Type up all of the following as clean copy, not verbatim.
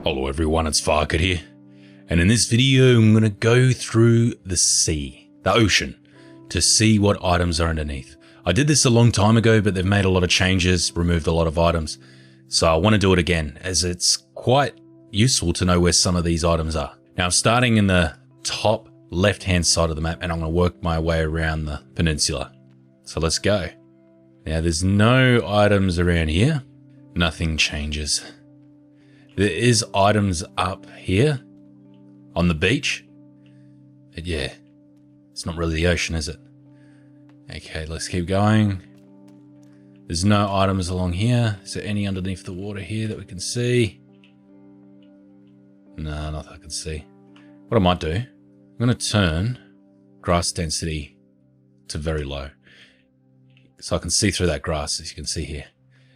Hello everyone, it's Farket here, and in this video I'm going to go through the sea, the ocean, to see what items are underneath. I did this a long time ago, but they've made a lot of changes, removed a lot of items, so I want to do it again, as it's quite useful to know where some of these items are. Now I'm starting in the top left hand side of the map, and I'm going to work my way around the peninsula. So let's go. Now there's no items around here, nothing changes. There is items up here on the beach, but yeah, it's not really the ocean, is it? Okay, let's keep going. There's no items along here. Is there any underneath the water here that we can see? No, nothing I can see. What I might do, I'm going to turn grass density to very low, so I can see through that grass, as you can see here.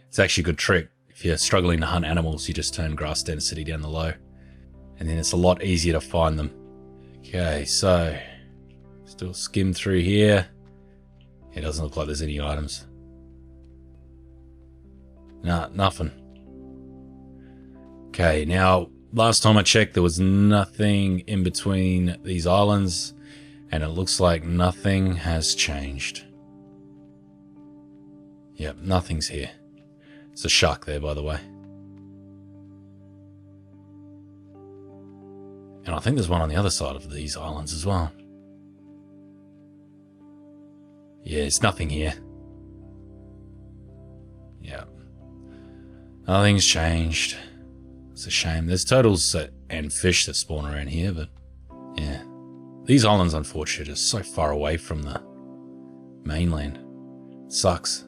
It's actually a good trick. If you're struggling to hunt animals, you just turn grass density down the low, and then it's a lot easier to find them. Okay, so still skim through here. It doesn't look like there's any items. Nah, nothing. Okay, now last time I checked, there was nothing in between these islands, and it looks like nothing has changed. Yep, nothing's here. There's a shark there, by the way. And I think there's one on the other side of these islands as well. Yeah, it's nothing here. Yeah. Nothing's changed. It's a shame. There's turtles and fish that spawn around here, but yeah. These islands, unfortunately, are so far away from the mainland. It sucks.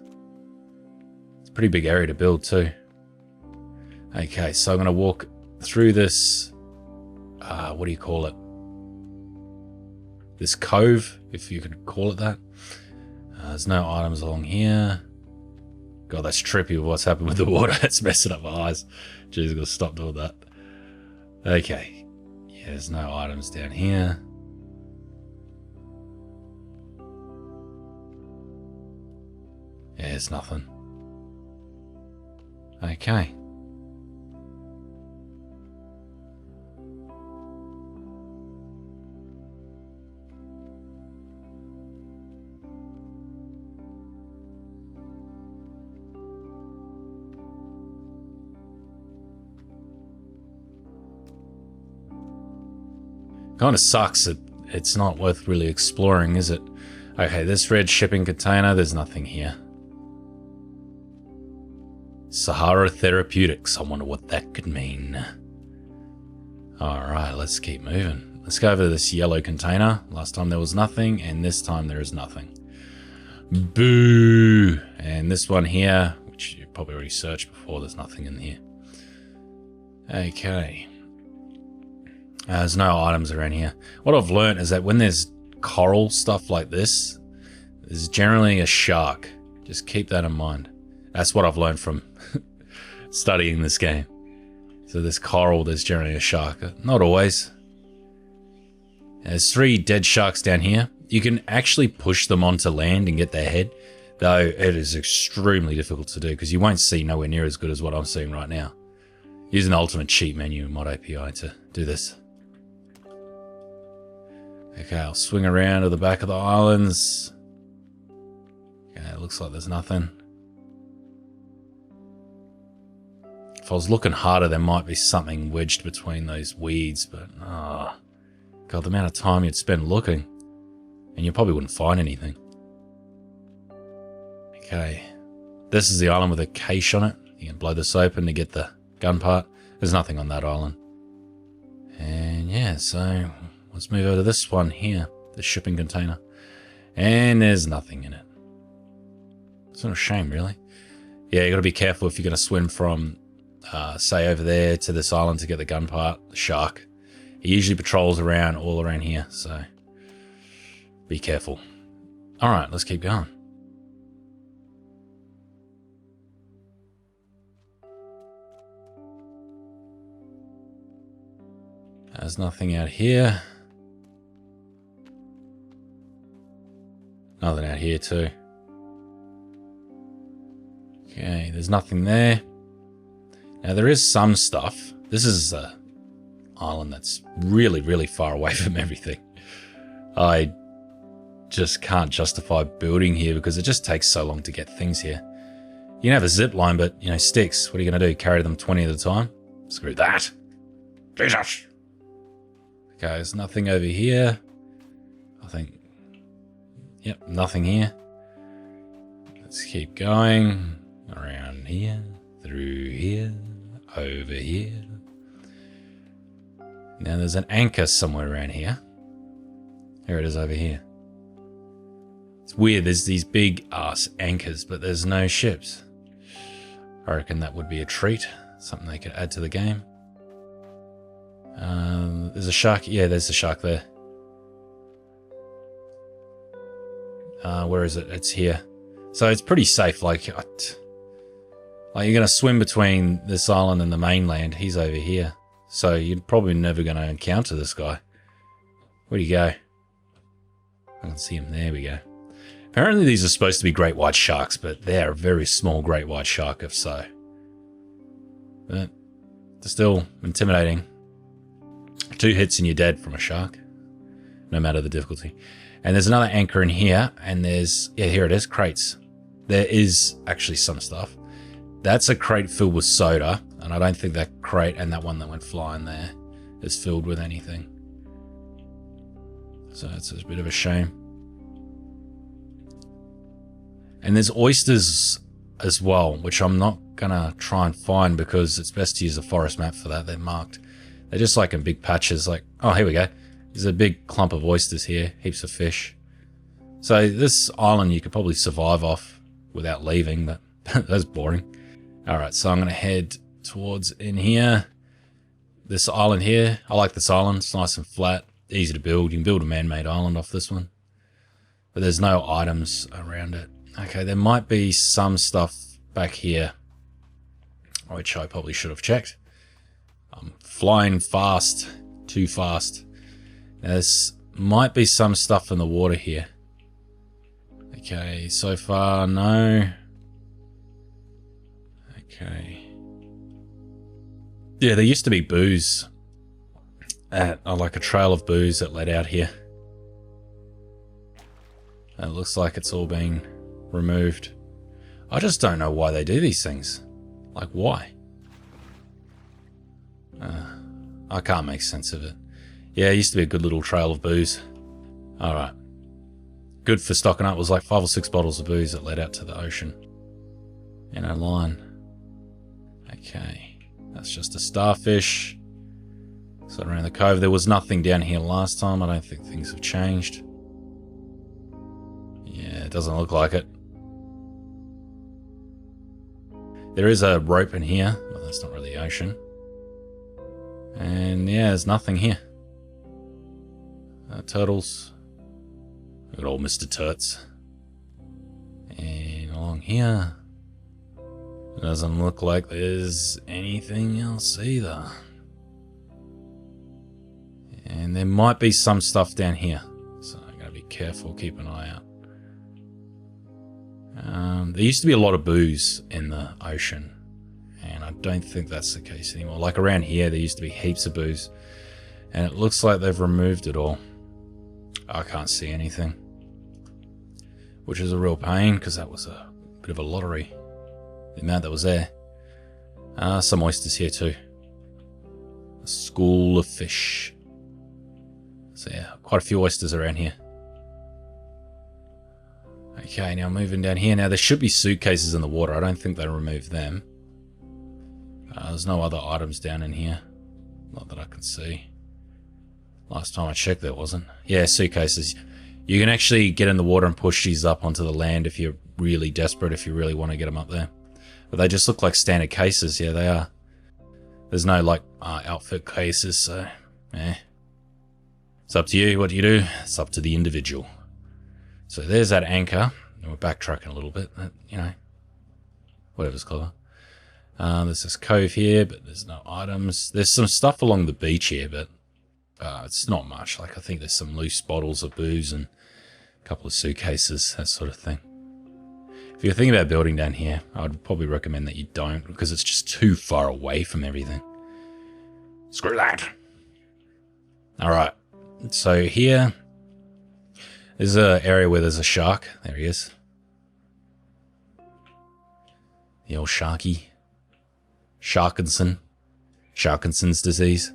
Pretty big area to build too. Okay, so I'm going to walk through this, what do you call it? This cove, if you could call it that. There's no items along here. God, that's trippy with what's happened with the water. It's messing up my eyes. Jeez, I've got to stop doing that. Okay. Yeah, there's no items down here. Yeah, there's nothing. Okay. Kind of sucks that it's not worth really exploring, is it? Okay, this red shipping container, there's nothing here. Sahara Therapeutics, I wonder what that could mean. Alright, let's keep moving. Let's go over to this yellow container. Last time there was nothing, and this time there is nothing. Boo! And this one here, which you probably already searched before, there's nothing in here. Okay. There's no items around here. What I've learned is that when there's coral stuff like this, there's generally a shark. Just keep that in mind. That's what I've learned from studying this game. So there's coral, there's generally a shark. Not always. There's 3 dead sharks down here. You can actually push them onto land and get their head, though it is extremely difficult to do because you won't see nowhere near as good as what I'm seeing right now. Using the ultimate cheat menu in Mod API to do this. Okay, I'll swing around to the back of the islands. Okay, it looks like there's nothing. If I was looking harder, there might be something wedged between those weeds, but God, the amount of time you'd spend looking, and you probably wouldn't find anything. Okay, this is the island with a cache on it. You can blow this open to get the gun part. There's nothing on that island. And yeah, so let's move over to this one here, the shipping container. And there's nothing in it. It's not a shame, really. Yeah, you got to be careful if you're going to swim from say over there to this island to get the gun part, the shark. He usually patrols around all around here, so be careful. Alright, let's keep going. There's nothing out here. Nothing out here too. Okay, there's nothing there. Now there is some stuff, This is an island that's really, really far away from everything. I just can't justify building here because it just takes so long to get things here. You can have a zip line, but, you know, sticks, what are you going to do? Carry them 20 at a time? Screw that. Jesus. Okay, there's nothing over here. I think, yep, nothing here. Let's keep going. Around here, through here, over here. Now there's an anchor somewhere around here. Here it is over here. It's weird, there's these big ass anchors, but there's no ships. I reckon that would be a treat. Something they could add to the game. There's a shark. Yeah, there's a shark there. Where is it? It's here. So it's pretty safe. Like you're going to swim between this island and the mainland. He's over here. So you're probably never going to encounter this guy. Where'd he go? I can see him. There we go. Apparently these are supposed to be great white sharks, but they're a very small great white shark if so. But they're still intimidating. 2 hits and you're dead from a shark, no matter the difficulty. And there's another anchor in here, and there's, yeah, here it is, crates. There is actually some stuff. That's a crate filled with soda, and I don't think that crate and that one that went flying there is filled with anything. So it's a bit of a shame. And there's oysters as well, which I'm not gonna try and find because it's best to use a forest map for that. They're marked. They're just like in big patches, like, oh, here we go. There's a big clump of oysters here, heaps of fish. So this island you could probably survive off without leaving, but that's boring. All right, so I'm gonna head towards in here. This island here, I like this island. It's nice and flat, easy to build. You can build a man-made island off this one, but there's no items around it. Okay, there might be some stuff back here, which I probably should have checked. I'm flying fast, too fast. Now, this might be some stuff in the water here. Okay, so far, no. Okay. Yeah, there used to be booze at, like a trail of booze that led out here. And it looks like it's all been removed. I just don't know why they do these things. Like, why? I can't make sense of it. Yeah, it used to be a good little trail of booze. Alright. Good for stocking up. It was like 5 or 6 bottles of booze that led out to the ocean. In a line. Okay. That's just a starfish. So around the cove. There was nothing down here last time. I don't think things have changed. Yeah, it doesn't look like it. There is a rope in here. Well, that's not really the ocean. And yeah, there's nothing here. Turtles. Look at old Mr. Turts. And along here, it doesn't look like there's anything else either. And there might be some stuff down here. So I'm going to be careful, keep an eye out. There used to be a lot of booze in the ocean, and I don't think that's the case anymore. Like around here, there used to be heaps of booze, and it looks like they've removed it all. I can't see anything, which is a real pain because that was a bit of a lottery, the amount that was there. Some oysters here too. A school of fish. So yeah, quite a few oysters around here. Okay, now moving down here. Now there should be suitcases in the water. I don't think they removed them. There's no other items down in here. Not that I can see. Last time I checked there wasn't. Yeah, suitcases. You can actually get in the water and push these up onto the land if you're really desperate, if you really want to get them up there. But they just look like standard cases. Yeah, they are. There's no like outfit cases, so eh. It's up to you. What do you do? It's up to the individual. So there's that anchor. We're backtracking a little bit, but, you know, whatever's clever. There's this cove here, but there's no items. There's some stuff along the beach here, but it's not much. Like, I think there's some loose bottles of booze and a couple of suitcases, that sort of thing. If you're thinking about building down here, I would probably recommend that you don't, because it's just too far away from everything. Screw that. Alright, so here is an area where there's a shark. There he is. The old sharky. Sharkinson's disease.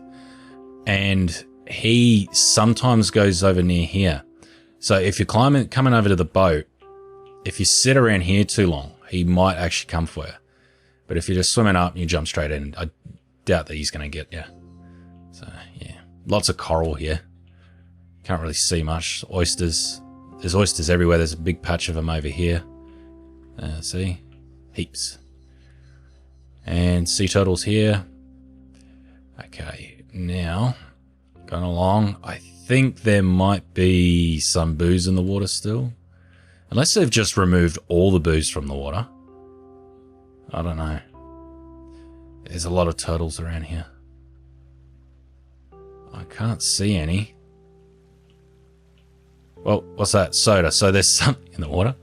And he sometimes goes over near here. So if you're coming over to the boat, if you sit around here too long, he might actually come for you. But if you're just swimming up and you jump straight in, I doubt that he's going to get you. So, yeah. Lots of coral here. Can't really see much. Oysters. There's oysters everywhere. There's a big patch of them over here. See? Heaps. And sea turtles here. Okay, now, going along, I think there might be some booze in the water still. Unless they've just removed all the booze from the water. I don't know. There's a lot of turtles around here. I can't see any. Well, what's that? Soda. So there's something in the water,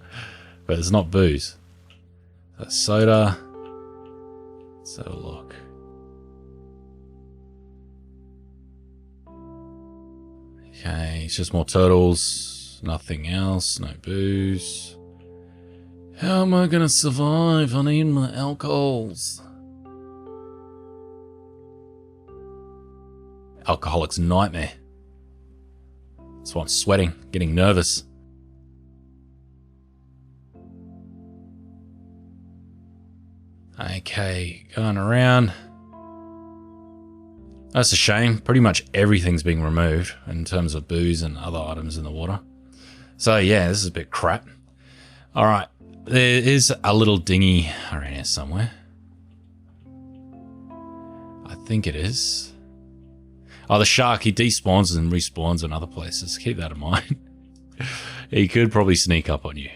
but it's not booze. That's soda. Let's have a look. Okay, it's just more turtles. Nothing else. No booze. How am I gonna survive? I need my alcohols. Alcoholic's nightmare. That's why I'm sweating, getting nervous. Okay, going around. That's a shame. Pretty much everything's being removed in terms of booze and other items in the water. So yeah, this is a bit crap. Alright, there is a little dinghy around here somewhere. I think it is. Oh, the shark, he despawns and respawns in other places. Keep that in mind. He could probably sneak up on you.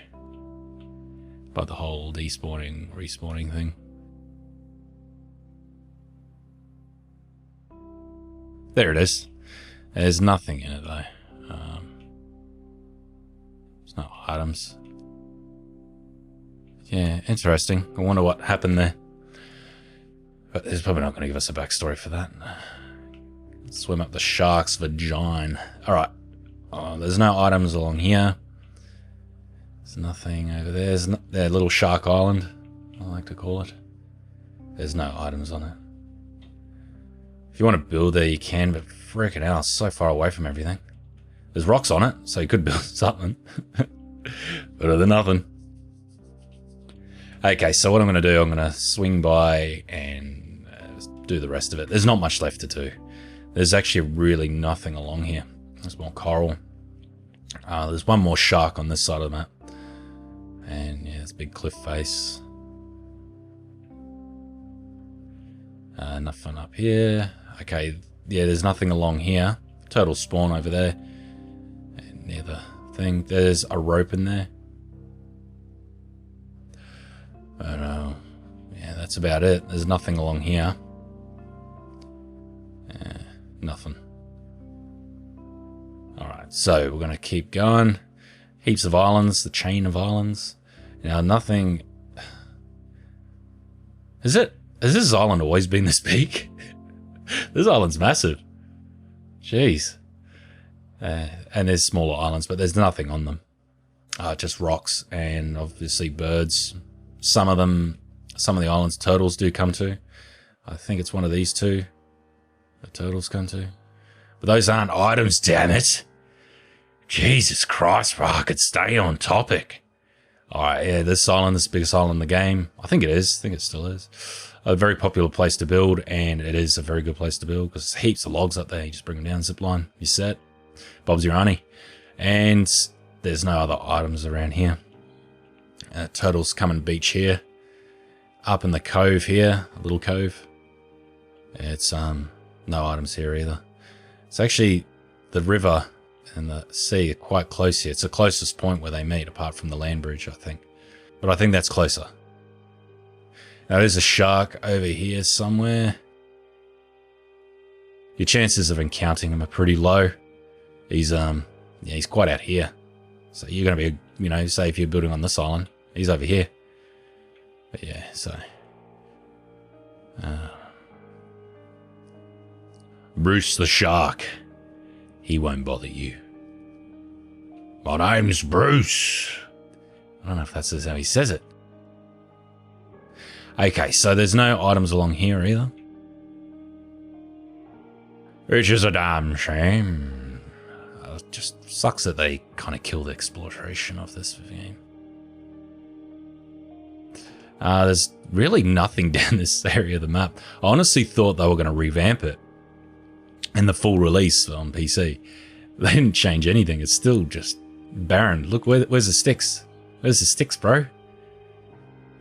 By the whole despawning, respawning thing. There it is. There's nothing in it though. There's no items. Yeah, interesting. I wonder what happened there. But there's probably not going to give us a backstory for that. Swim up the shark's vagina. Alright. Oh, there's no items along here. There's nothing over there. There's their little shark island, I like to call it. There's no items on it. If you want to build there, you can, but freaking hell, it's so far away from everything. There's rocks on it, so you could build something. Better than nothing. Okay, so what I'm going to do, I'm going to swing by and do the rest of it. There's not much left to do. There's actually really nothing along here. There's more coral. There's one more shark on this side of the map. And yeah, it's a big cliff face. Nothing up here. Okay, yeah, there's nothing along here. Turtles spawn over there. And near the thing, there's a rope in there. But yeah, that's about it. There's nothing along here. Nothing. Alright, so we're going to keep going. Heaps of islands, the chain of islands. Now, nothing... Has this island always been this big? This island's massive. Jeez. And there's smaller islands, but there's nothing on them. Just rocks and obviously birds. Some of the islands turtles do come to. I think it's one of these two. The turtles come to. But those aren't items, damn it. Jesus Christ, bro, I could stay on topic. Alright, yeah, this island is the biggest island in the game. I think it is. I think it still is. A very popular place to build, and it is a very good place to build because there's heaps of logs up there. You just bring them down, zip line, you're set. Bob's your auntie. And there's no other items around here. Turtles come and beach here. Up in the cove here, a little cove. It's no items here either. It's actually the river and the sea are quite close here. It's the closest point where they meet, apart from the land bridge, I think. But I think that's closer. Now there's a shark over here somewhere. Your chances of encountering him are pretty low. He's yeah, he's quite out here. So you're gonna be, you know, say if you're building on this island, he's over here. But yeah, so Bruce the Shark. He won't bother you. My name's Bruce. I don't know if that's how he says it. Okay, so there's no items along here either. Which is a damn shame. It just sucks that they kind of kill the exploration of this game. There's really nothing down this area of the map. I honestly thought they were going to revamp it in the full release on PC. They didn't change anything. It's still just barren. Look, where's the sticks? Where's the sticks, bro?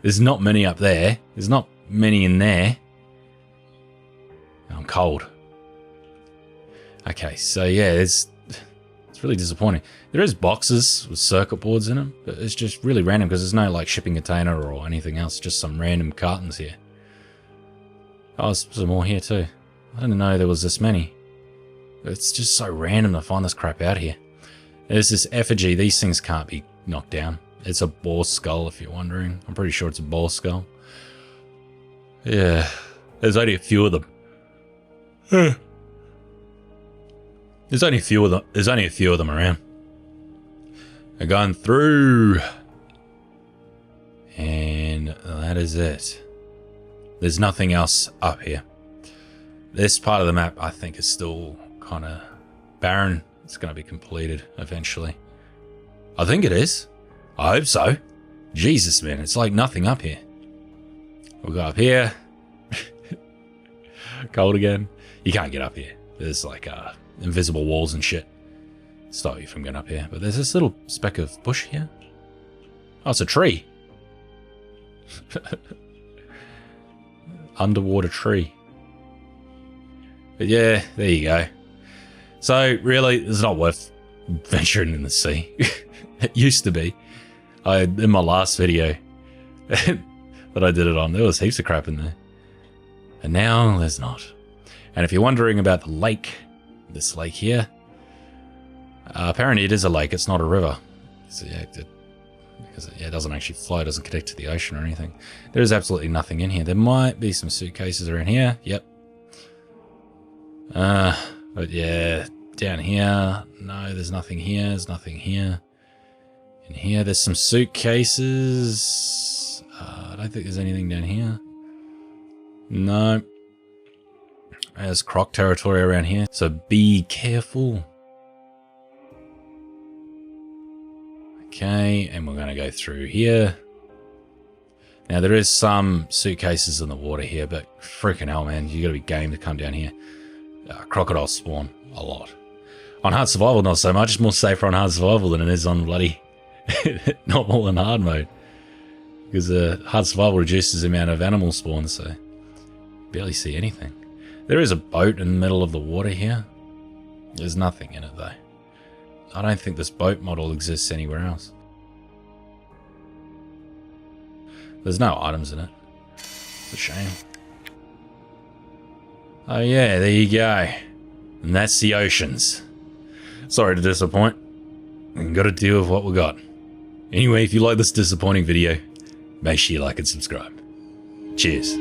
There's not many up there. There's not many in there. I'm cold. Okay, so yeah, it's really disappointing. There is boxes with circuit boards in them, but it's just really random because there's no like shipping container or anything else. Just some random cartons here. Oh, there's some more here too. I didn't know there was this many. It's just so random to find this crap out here. There's this effigy. These things can't be knocked down. It's a boar skull, if you're wondering. I'm pretty sure it's a boar skull. Yeah, there's only a few of them. There's only a few of them. There's only a few of them around. They're going through, and that is it. There's nothing else up here. This part of the map, I think, is still kind of barren. It's going to be completed eventually. I think it is. I hope so. Jesus, man, it's like nothing up here. We'll go up here. Cold again. You can't get up here. There's like invisible walls and shit. Stop you from getting up here. But there's this little speck of bush here. Oh, it's a tree. Underwater tree. But yeah, there you go. So really, it's not worth venturing in the sea. It used to be. In my last video that I did it on, there was heaps of crap in there. And now there's not. And if you're wondering about the lake, this lake here, apparently it is a lake, it's not a river. So yeah, because it doesn't actually flow, it doesn't connect to the ocean or anything. There is absolutely nothing in here. There might be some suitcases around here. Yep. But yeah, down here, no, there's nothing here. There's nothing here. In here, there's some suitcases. I don't think there's anything down here. No. There's croc territory around here, so be careful. Okay, and we're going to go through here. Now, there is some suitcases in the water here, but freaking hell, man, you got to be game to come down here. Crocodiles spawn a lot. On hard survival, not so much. It's more safer on hard survival than it is on bloody normal and hard mode. Because hard survival reduces the amount of animal spawn, so you barely see anything. There is a boat in the middle of the water here. There's nothing in it, though. I don't think this boat model exists anywhere else. There's no items in it. It's a shame. Oh yeah, there you go. And that's the oceans. Sorry to disappoint. We've got to deal with what we got. Anyway, if you like this disappointing video, make sure you like and subscribe. Cheers.